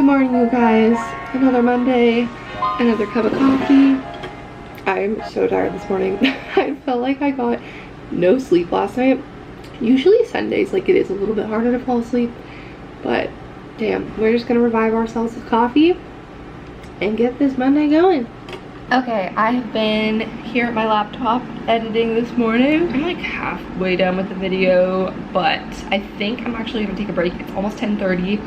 morning, you guys. Another Monday, another cup of coffee. I'm so tired this morning. I felt like I got no sleep last night. Usually Sundays, like, it is a little bit harder to fall asleep, but damn, we're just gonna revive ourselves with coffee and get this Monday going. Okay, I have been here at my laptop editing this morning. I'm like halfway done with the video, but I think I'm actually gonna take a break. It's almost 10:30,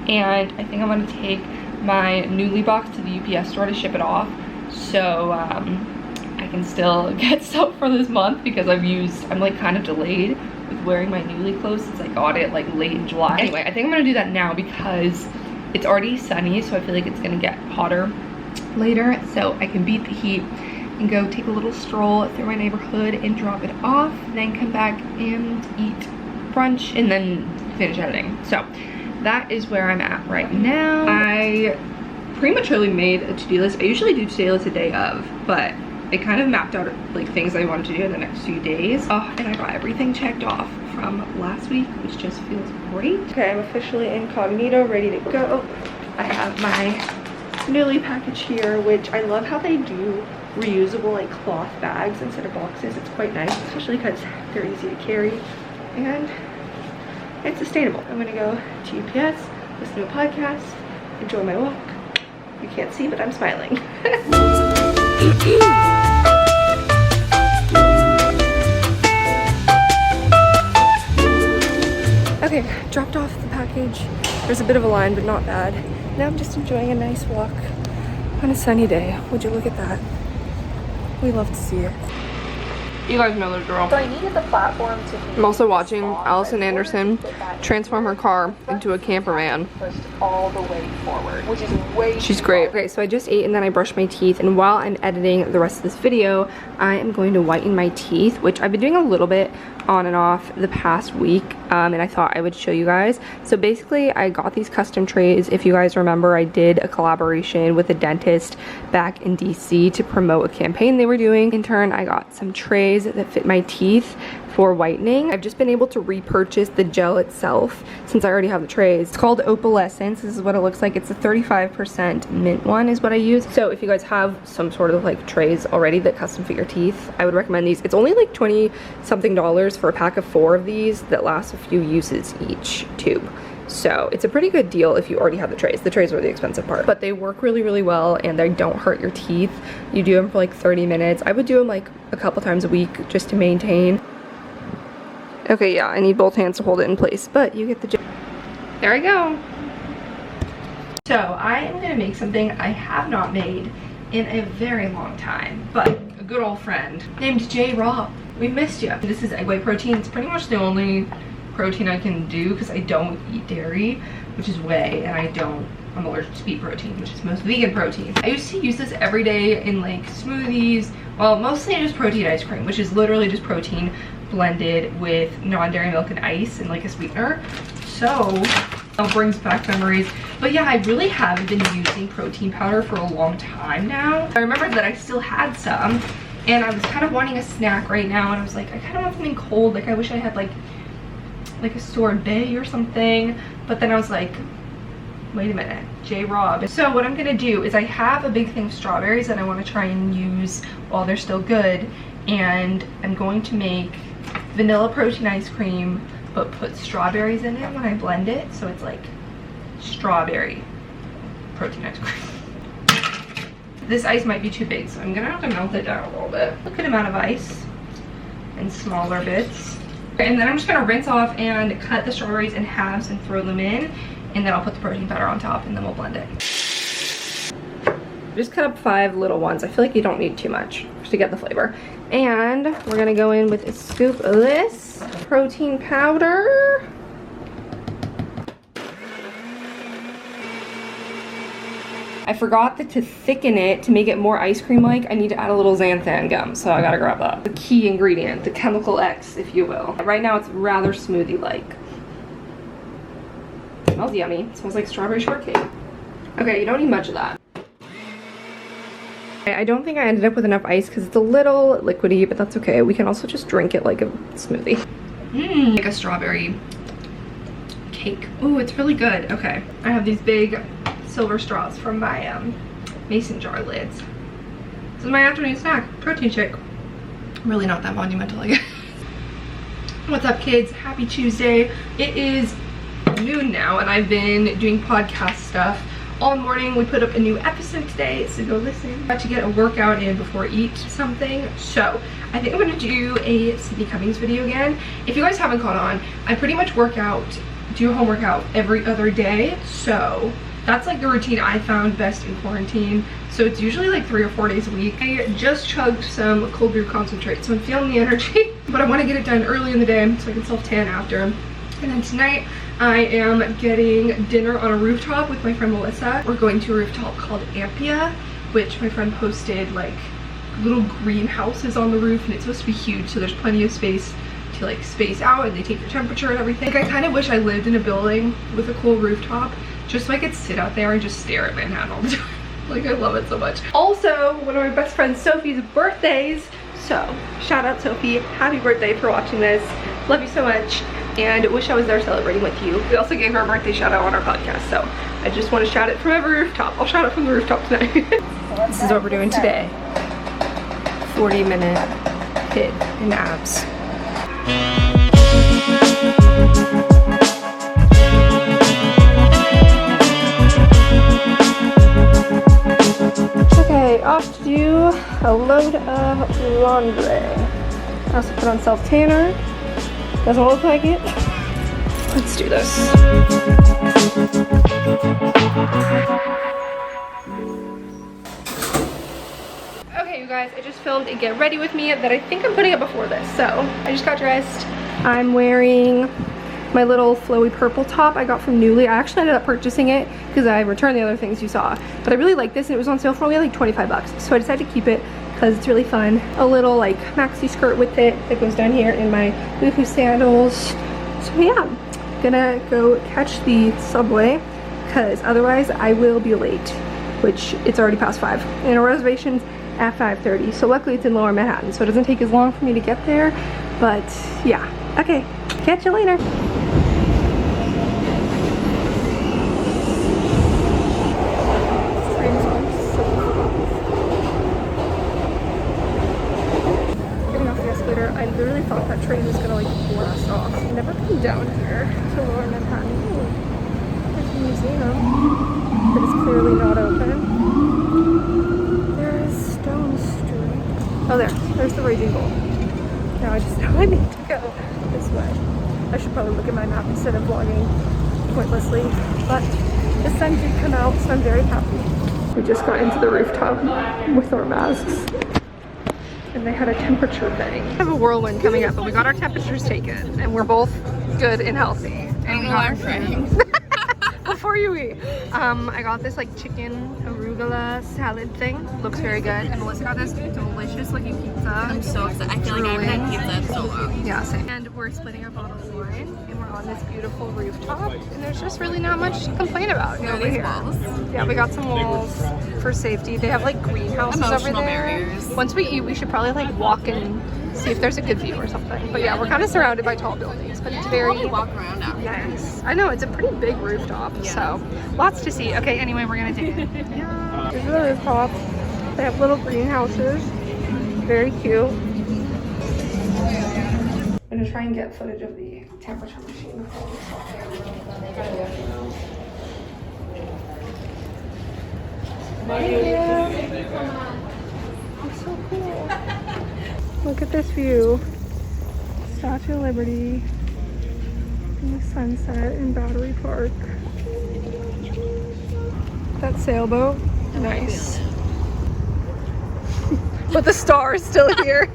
and I think I'm gonna take my Newly box to the UPS store to ship it off, so I can still get stuff for this month, because I'm like kind of delayed with wearing my Newly clothes since I got it like late in July. Anyway, I think I'm gonna do that now because it's already sunny, so I feel like it's gonna get hotter later, so I can beat the heat and go take a little stroll through my neighborhood and drop it off, then come back and eat brunch and then finish editing. So that is where I'm at right now. I prematurely made a to-do list. I usually do to-do list a day of, but I kind of mapped out like things I wanted to do in the next few days. Oh, and I got everything checked off from last week, which just feels great. Okay, I'm officially incognito, ready to go. I have my Newly package here, which I love how they do reusable like cloth bags instead of boxes. It's quite nice, especially because they're easy to carry and it's sustainable. I'm gonna go to UPS, listen to a podcast, enjoy my walk. You can't see, but I'm smiling. Okay, dropped off the package. There's a bit of a line, but not bad. Now I'm just enjoying a nice walk on a sunny day. Would you look at that? We love to see it. You guys know the drill. So I needed the platform to be I'm also watching Allison Anderson transform her car into a camper van. pushed all the way forward, which is way She's great. Okay, so I just ate and then I brushed my teeth, and while I'm editing the rest of this video, I am going to whiten my teeth, which I've been doing a little bit on and off the past week, and I thought I would show you guys. So basically, I got these custom trays. If you guys remember, I did a collaboration with a dentist back in DC to promote a campaign they were doing. In turn, I got some trays that fit my teeth for whitening. I've just been able to repurchase the gel itself since I already have the trays. It's called Opalescence. This is what it looks like. It's a 35% mint one is what I use. So if you guys have some sort of like trays already that custom fit your teeth, I would recommend these. It's only like $20 something for a pack of 4 of these that last a few uses each tube. So it's a pretty good deal if you already have the trays. The trays are the expensive part, but they work really, really well and they don't hurt your teeth. You do them for like 30 minutes. I would do them like a couple times a week just to maintain. Okay, yeah, I need both hands to hold it in place, but you get the gist. There I go. So I am gonna make something I have not made in a very long time, but a good old friend named J. Rob. We missed you. This is egg white protein. It's pretty much the only protein I can do because I don't eat dairy, which is whey, and I'm allergic to beet protein, which is most vegan protein. I used to use this every day in like smoothies, well, mostly just protein ice cream, which is literally just protein blended with non-dairy milk and ice and like a sweetener. So it brings back memories. But yeah, I really haven't been using protein powder for a long time now. I remember that I still had some, and I was kind of wanting a snack right now, and I was like, I kind of want something cold. Like I wish I had like a sorbet or something. But then I was like, wait a minute, J. Rob. So what I'm gonna do is I have a big thing of strawberries that I want to try and use while they're still good, and I'm going to make vanilla protein ice cream but put strawberries in it when I blend it, so it's like strawberry protein ice cream. This ice might be too big, so I'm gonna have to melt it down a little bit. A good amount of ice in smaller bits. And then I'm just gonna rinse off and cut the strawberries in halves and throw them in, and then I'll put the protein powder on top and then we'll blend it. Just cut up 5 little ones. I feel like you don't need too much to get the flavor. And we're gonna go in with a scoop of this protein powder. I forgot that to thicken it, to make it more ice cream-like, I need to add a little xanthan gum, so I gotta grab that. The key ingredient, the chemical X, if you will. Right now it's rather smoothie-like. Smells yummy. It smells like strawberry shortcake. Okay, you don't need much of that. I don't think I ended up with enough ice because it's a little liquidy, but that's okay. We can also just drink it like a smoothie. Like a strawberry cake. Ooh, it's really good. Okay, I have these big silver straws from my mason jar lids. This is my afternoon snack, protein shake. Really not that monumental, I guess. What's up, kids? Happy Tuesday. It is noon now, and I've been doing podcast stuff all morning. We put up a new episode today, so go listen. About to get a workout in before I eat something. So I think I'm gonna do a Sydney Cummings video again. If you guys haven't caught on, I pretty much do a home workout every other day. So that's like the routine I found best in quarantine. So it's usually like 3 or 4 days a week. I just chugged some cold brew concentrate, so I'm feeling the energy, but I want to get it done early in the day so I can self-tan after. And then tonight I am getting dinner on a rooftop with my friend Melissa. We're going to a rooftop called Ampia, which my friend posted like little greenhouses on the roof, and it's supposed to be huge, so there's plenty of space to like space out, and they take your temperature and everything. Like, I kind of wish I lived in a building with a cool rooftop just so I could sit out there and just stare at Manhattan all the time. Like, I love it so much. Also, one of my best friends Sophie's birthdays, so shout out Sophie, happy birthday for watching this. Love you so much, and wish I was there celebrating with you. We also gave her a birthday shout out on our podcast, so I just want to shout it from every rooftop. I'll shout it from the rooftop tonight. This is what we're doing today. 40-minute hit in abs. Okay, off to do a load of laundry. I also put on self-tanner. Doesn't look like it. Let's do this. Okay, you guys, I just filmed a get ready with me that I think I'm putting up before this. So I just got dressed. I'm wearing my little flowy purple top I got from Newly. I actually ended up purchasing it because I returned the other things you saw, but I really like this, and it was on sale for only like 25 bucks, so I decided to keep it because it's really fun. A little like maxi skirt with it that goes down here in my boohoo sandals. So yeah, gonna go catch the subway because otherwise I will be late, which it's already past 5 and our reservation's at 5:30. So luckily it's in Lower Manhattan, so it doesn't take as long for me to get there. But yeah, okay, catch you later. I literally thought that train was gonna like blast off. I've never been down here to Lower Manhattan. Ooh, there's a museum that is clearly not open. There is Stone Street. Oh, there's the Raging Bull. Now I just know I need to go this way. I should probably look at my map instead of vlogging pointlessly. But the sun did come out, so I'm very happy. We just got into the rooftop with our masks. And they had a temperature thing. We have a whirlwind coming up, but we got our temperatures taken, and we're both good and healthy. And we got our thing. Before you eat, I got this like chicken arugula salad thing. Looks very good. And Melissa got this delicious looking pizza. I'm so excited. I feel like I haven't had pizza in so long. Yeah, same. And we're splitting our bottle of wine, and we're on this beautiful rooftop. And there's just really not much to complain about over here. Walls? Yeah, we got some walls for safety. They have like greenhouses over there. Barriers. Once we eat, we should probably like walk and see if there's a good view or something. But yeah, we're kind of surrounded by tall buildings, but it's very walk around after. Yes, I know, it's a pretty big rooftop, so lots to see. Okay, anyway, we're gonna dig it. Yeah. Here's the rooftop. They have little greenhouses. Very cute. I'm gonna try and get footage of the temperature machine. It's so cool. Look at this view. Statue of Liberty and the sunset in Battery Park. That sailboat, nice. But the star is still here.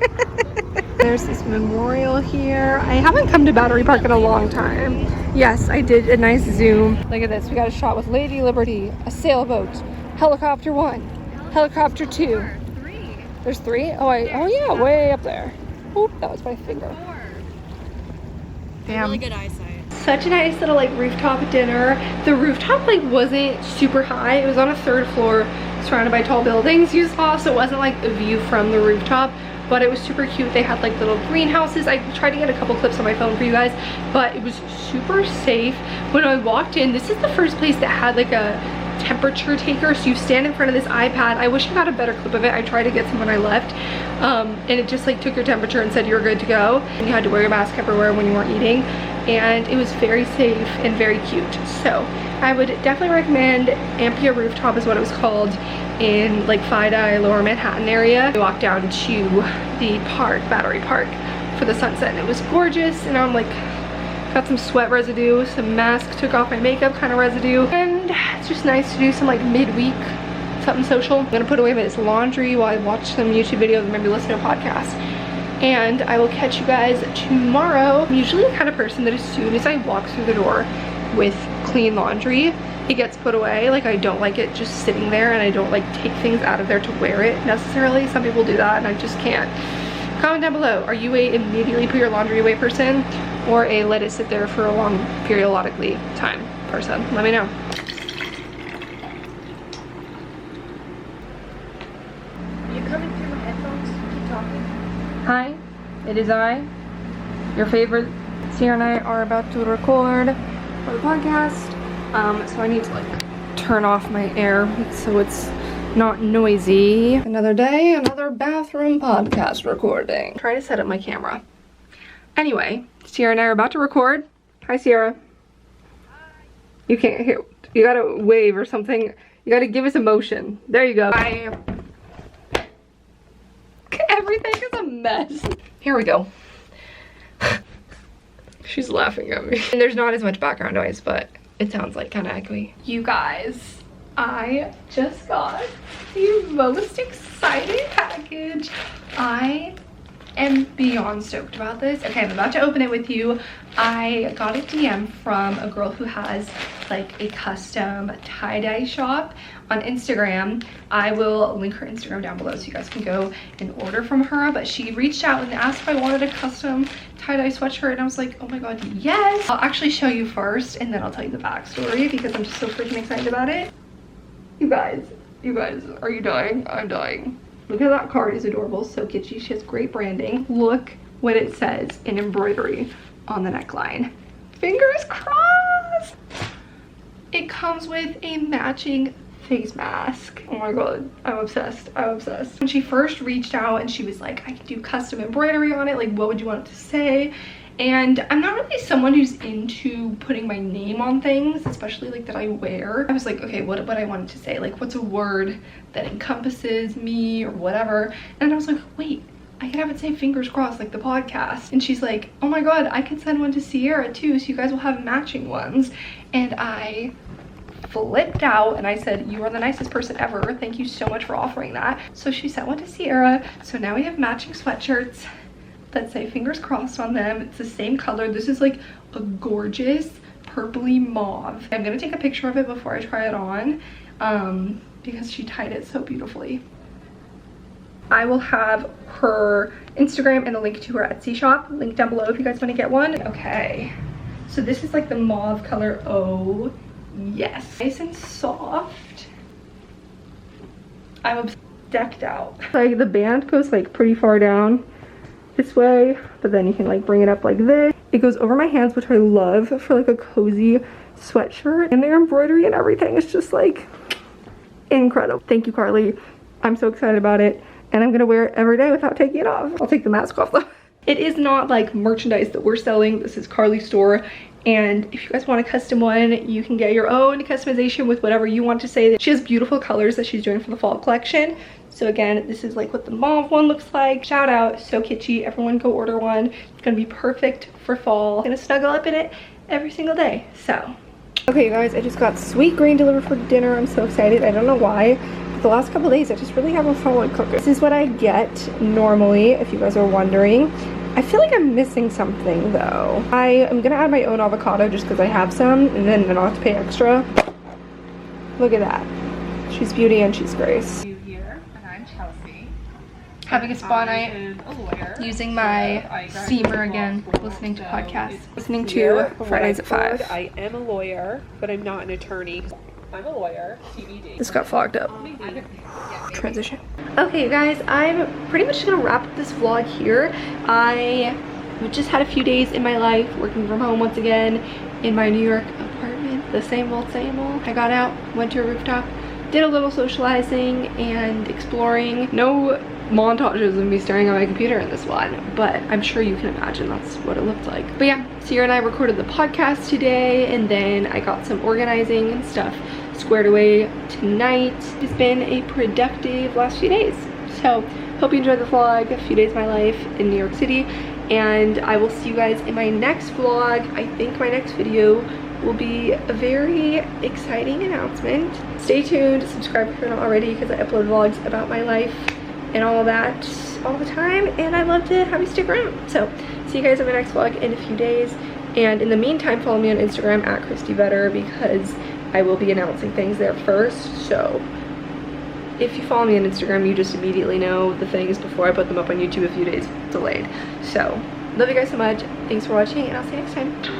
There's this memorial here. I haven't come to Battery Park in a long time. Yes, I did a nice zoom. Look at this. We got a shot with Lady Liberty, a sailboat, helicopter 1, helicopter 2. There's 3? Oh yeah, way up there. Oop, that was my finger. 4. Damn. Really good eyesight. Such a nice little like rooftop dinner. The rooftop like wasn't super high. It was on a 3rd floor surrounded by tall buildings you saw, so it wasn't like a view from the rooftop, but it was super cute. They had like little greenhouses. I tried to get a couple clips on my phone for you guys, but it was super safe. When I walked in, this is the first place that had like a temperature taker. So you stand in front of this iPad. I wish I got a better clip of it. I tried to get some when I left. And it just like took your temperature and said you're good to go. And you had to wear your mask everywhere when you weren't eating. And it was very safe and very cute. So I would definitely recommend Ampia Rooftop is what it was called, in like Fidei, Lower Manhattan area. We walked down to the park, Battery Park, for the sunset, and it was gorgeous. And I'm like, got some sweat residue, some mask took off my makeup kind of residue, and it's just nice to do some like midweek something social. I'm gonna put away this laundry while I watch some YouTube videos and maybe listen to a podcast. And I will catch you guys tomorrow. I'm usually the kind of person that as soon as I walk through the door with clean laundry, it gets put away. Like, I don't like it just sitting there, and I don't like take things out of there to wear it necessarily. Some people do that and I just can't. Comment down below, are you a immediately put your laundry away person, or a let it sit there for a long periodically time person? Let me know. Are you coming through my headphones? Keep talking. Hi, it is I, your favorite. Sierra and I are about to record for the podcast. So I need to like turn off my air so it's not noisy. Another day, another bathroom podcast recording. Try to set up my camera. Anyway, Sierra and I are about to record. Hi, Sierra. Hi. You can't hear. You gotta wave or something. You gotta give us emotion. There you go. Hi. Everything is a mess. Here we go. She's laughing at me. And there's not as much background noise, but it sounds like kind of echoey. You guys, I just got the most exciting package. I am beyond stoked about this. Okay, I'm about to open it with you. I got a DM from a girl who has like a custom tie-dye shop on Instagram. I will link her Instagram down below so you guys can go and order from her. But she reached out and asked if I wanted a custom tie-dye sweatshirt, and I was like, oh my god, yes. I'll actually show you first and then I'll tell you the backstory because I'm just so freaking excited about it. You guys, are you dying? I'm dying. Look at that card, it's adorable, so kitschy. She has great branding. Look what it says in embroidery on the neckline. Fingers crossed! It comes with a matching face mask. Oh my god, I'm obsessed. I'm obsessed. When she first reached out and she was like, I can do custom embroidery on it, like what would you want it to say? And I'm not really someone who's into putting my name on things, especially like that I wear. I was like, okay, what I wanted to say, like what's a word that encompasses me or whatever. And I was like, wait, I could have it say fingers crossed like the podcast. And she's like, oh my god, I could send one to Sierra too, so you guys will have matching ones. And I flipped out and I said, you are the nicest person ever, thank you so much for offering that. So she sent one to Sierra, so now we have matching sweatshirts that say fingers crossed on them. It's the same color. This is like a gorgeous purpley mauve. I'm gonna take a picture of it before I try it on because she tied it so beautifully. I will have her Instagram and the link to her Etsy shop linked down below if you guys want to get one. Okay, so this is like the mauve color. Oh yes, nice and soft. I'm decked out. Like the band goes like pretty far down this way, but then you can like bring it up like this. It goes over my hands, which I love for like a cozy sweatshirt, and their embroidery and everything is just like incredible. Thank you, Carly. I'm so excited about it, and I'm gonna wear it every day without taking it off. I'll take the mask off though. It is not like merchandise that we're selling. This is Carly's store, and if you guys want a custom one, you can get your own customization with whatever you want to say. She has beautiful colors that she's doing for the fall collection. So again, this is like what the mauve one looks like. Shout out, so kitschy. Everyone go order one. It's gonna be perfect for fall. I'm gonna snuggle up in it every single day, so. Okay, you guys, I just got sweet green delivered for dinner. I'm so excited. I don't know why. But the last couple days, I just really haven't felt like cooking. This is what I get normally, if you guys are wondering. I feel like I'm missing something though. I am gonna add my own avocado just because I have some, and then I don't have to pay extra. Look at that. She's beauty and she's grace. Having a spa night, using my steamer again, listening to podcasts, listening to Fridays at 5. I am a lawyer, but I'm not an attorney. I'm a lawyer, TBD. This got fogged up. Transition. Okay, you guys, I'm pretty much gonna wrap up this vlog here. I just had a few days in my life working from home once again in my New York apartment, the same old, same old. I got out, went to a rooftop, did a little socializing and exploring. No montages of me staring at my computer in this one, but I'm sure you can imagine that's what it looked like. But yeah, Sierra and I recorded the podcast today, and then I got some organizing and stuff squared away tonight. It's been a productive last few days. So hope you enjoyed the vlog, a few days of my life in New York City, and I will see you guys in my next vlog. I think my next video will be a very exciting announcement. Stay tuned, subscribe if you're not already, because I upload vlogs about my life and all that all the time, and I'd love to have you stick around. So see you guys in my next vlog in a few days, and in the meantime follow me on Instagram at Kristee because I will be announcing things there first. So if you follow me on Instagram, you just immediately know the things before I put them up on YouTube a few days delayed. So love you guys so much, thanks for watching, and I'll see you next time.